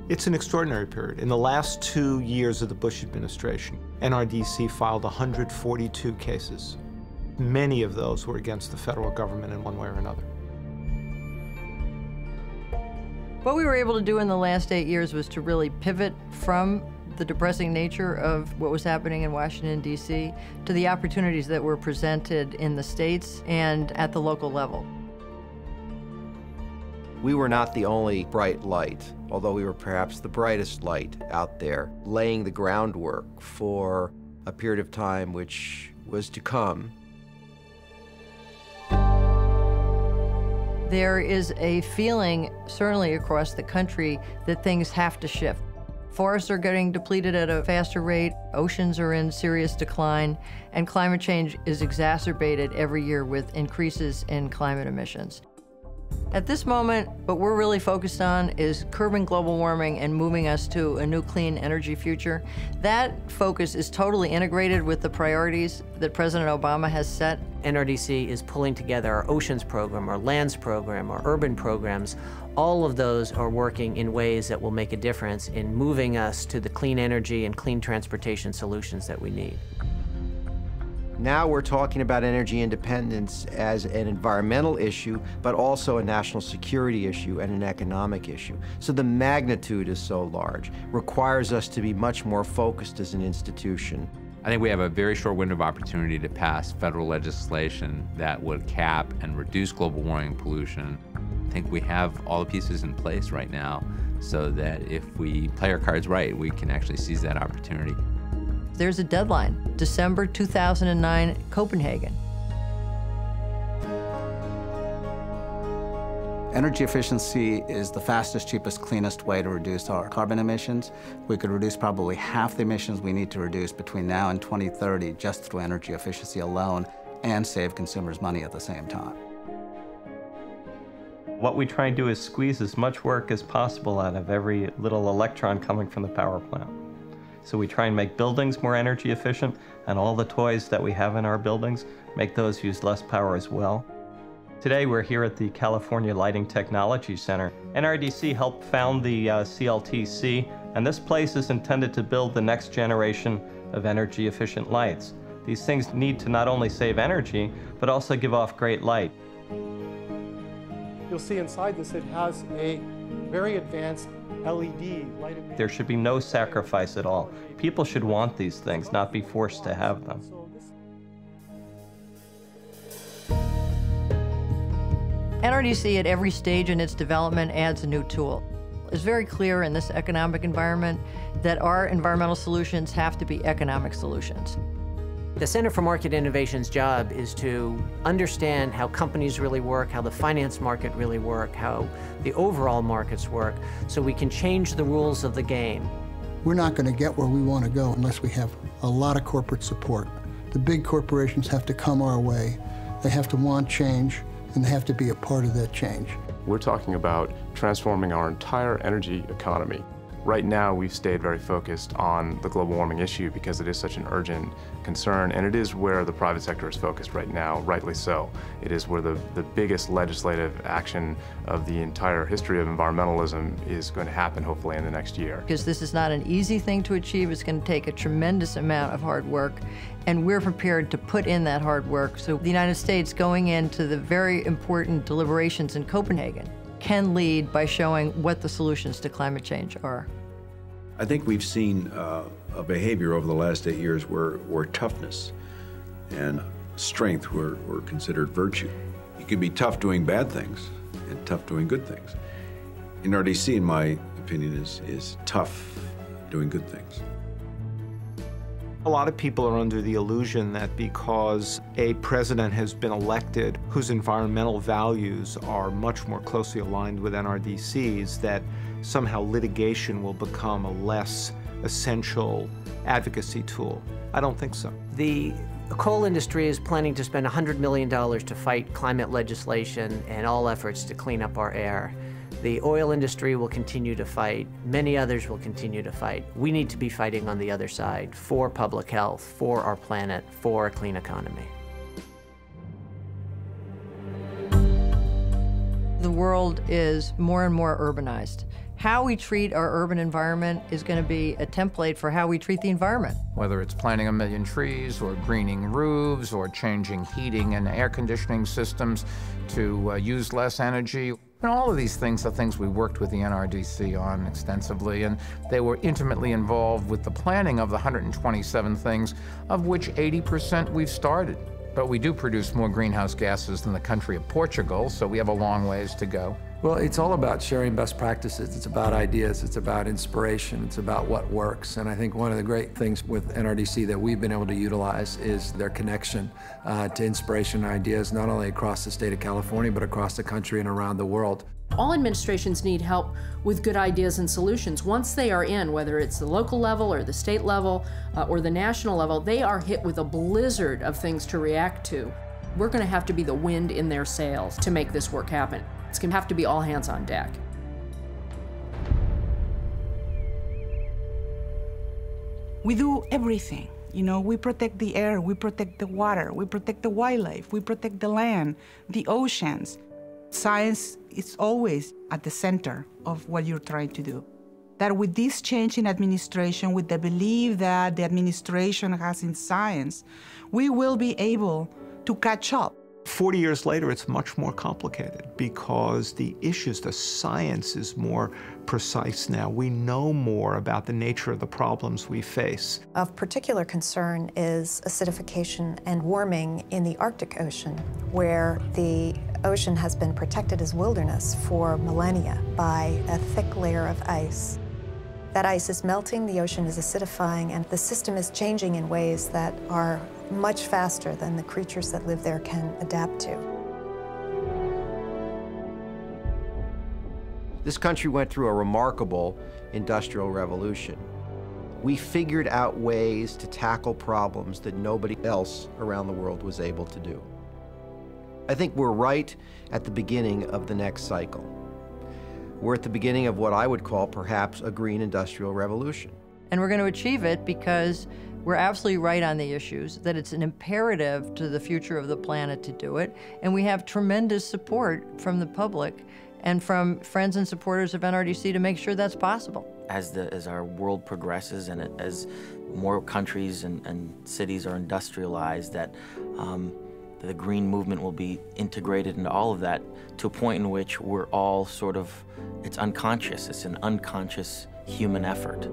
It's an extraordinary period. In the last 2 years of the Bush administration, NRDC filed 142 cases. Many of those were against the federal government in one way or another. What we were able to do in the last 8 years was to really pivot from the depressing nature of what was happening in Washington, D.C., to the opportunities that were presented in the states and at the local level. We were not the only bright light, although we were perhaps the brightest light out there, laying the groundwork for a period of time which was to come. There is a feeling, certainly across the country, that things have to shift. Forests are getting depleted at a faster rate, oceans are in serious decline, and climate change is exacerbated every year with increases in climate emissions. At this moment, what we're really focused on is curbing global warming and moving us to a new clean energy future. That focus is totally integrated with the priorities that President Obama has set. NRDC is pulling together our oceans program, our lands program, our urban programs. All of those are working in ways that will make a difference in moving us to the clean energy and clean transportation solutions that we need. Now we're talking about energy independence as an environmental issue, but also a national security issue and an economic issue. So the magnitude is so large, requires us to be much more focused as an institution. I think we have a very short window of opportunity to pass federal legislation that would cap and reduce global warming pollution. I think we have all the pieces in place right now so that if we play our cards right, we can actually seize that opportunity. There's a deadline, December 2009, Copenhagen. Energy efficiency is the fastest, cheapest, cleanest way to reduce our carbon emissions. We could reduce probably half the emissions we need to reduce between now and 2030 just through energy efficiency alone and save consumers money at the same time. What we try and do is squeeze as much work as possible out of every little electron coming from the power plant. So we try and make buildings more energy efficient, and all the toys that we have in our buildings, make those use less power as well. Today we're here at the California Lighting Technology Center. NRDC helped found the CLTC, and this place is intended to build the next generation of energy efficient lights. These things need to not only save energy, but also give off great light. You'll see inside this, it has a very advanced LED light. There should be no sacrifice at all. People should want these things, not be forced to have them. NRDC at every stage in its development adds a new tool. It's very clear in this economic environment that our environmental solutions have to be economic solutions. The Center for Market Innovation's job is to understand how companies really work, how the finance market really work, how the overall markets work, so we can change the rules of the game. We're not going to get where we want to go unless we have a lot of corporate support. The big corporations have to come our way. They have to want change, and they have to be a part of that change. We're talking about transforming our entire energy economy. Right now, we've stayed very focused on the global warming issue because it is such an urgent concern, and it is where the private sector is focused right now, rightly so. It is where the biggest legislative action of the entire history of environmentalism is going to happen, hopefully, in the next year. Because this is not an easy thing to achieve. It's going to take a tremendous amount of hard work, and we're prepared to put in that hard work. So the United States, going into the very important deliberations in Copenhagen, can lead by showing what the solutions to climate change are. I think we've seen a behavior over the last 8 years where toughness and strength were considered virtue. You can be tough doing bad things and tough doing good things. NRDC, in my opinion, is tough doing good things. A lot of people are under the illusion that because a president has been elected whose environmental values are much more closely aligned with NRDC's, that somehow litigation will become a less essential advocacy tool. I don't think so. The coal industry is planning to spend $100 million to fight climate legislation and all efforts to clean up our air. The oil industry will continue to fight. Many others will continue to fight. We need to be fighting on the other side for public health, for our planet, for a clean economy. The world is more and more urbanized, How we treat our urban environment is going to be a template for how we treat the environment. Whether it's planting 1 million trees or greening roofs or changing heating and air conditioning systems to use less energy. And all of these things are things we worked with the NRDC on extensively, and they were intimately involved with the planning of the 127 things, of which 80% we've started. But we do produce more greenhouse gases than the country of Portugal, so we have a long ways to go. Well, it's all about sharing best practices. It's about ideas. It's about inspiration. It's about what works. And I think one of the great things with NRDC that we've been able to utilize is their connection to inspiration and ideas, not only across the state of California, but across the country and around the world. All administrations need help with good ideas and solutions. Once they are in, whether it's the local level or the state level or the national level, they are hit with a blizzard of things to react to. We're going to have to be the wind in their sails to make this work happen. It's going to have to be all hands on deck. We do everything. You know, we protect the air, we protect the water, we protect the wildlife, we protect the land, the oceans. Science is always at the center of what you're trying to do. That with this change in administration, with the belief that the administration has in science, we will be able to catch up. 40 years later, it's much more complicated because the issues, the science is more precise now. We know more about the nature of the problems we face. Of particular concern is acidification and warming in the Arctic Ocean, where the ocean has been protected as wilderness for millennia by a thick layer of ice. That ice is melting, the ocean is acidifying, and the system is changing in ways that are much faster than the creatures that live there can adapt to. This country went through a remarkable industrial revolution. We figured out ways to tackle problems that nobody else around the world was able to do. I think we're right at the beginning of the next cycle. We're at the beginning of what I would call perhaps a green industrial revolution. And we're going to achieve it because we're absolutely right on the issues, that it's an imperative to the future of the planet to do it, and we have tremendous support from the public and from friends and supporters of NRDC to make sure that's possible. As our world progresses and as more countries and cities are industrialized, that the green movement will be integrated into all of that to a point in which we're all sort of, it's unconscious, it's an unconscious human effort.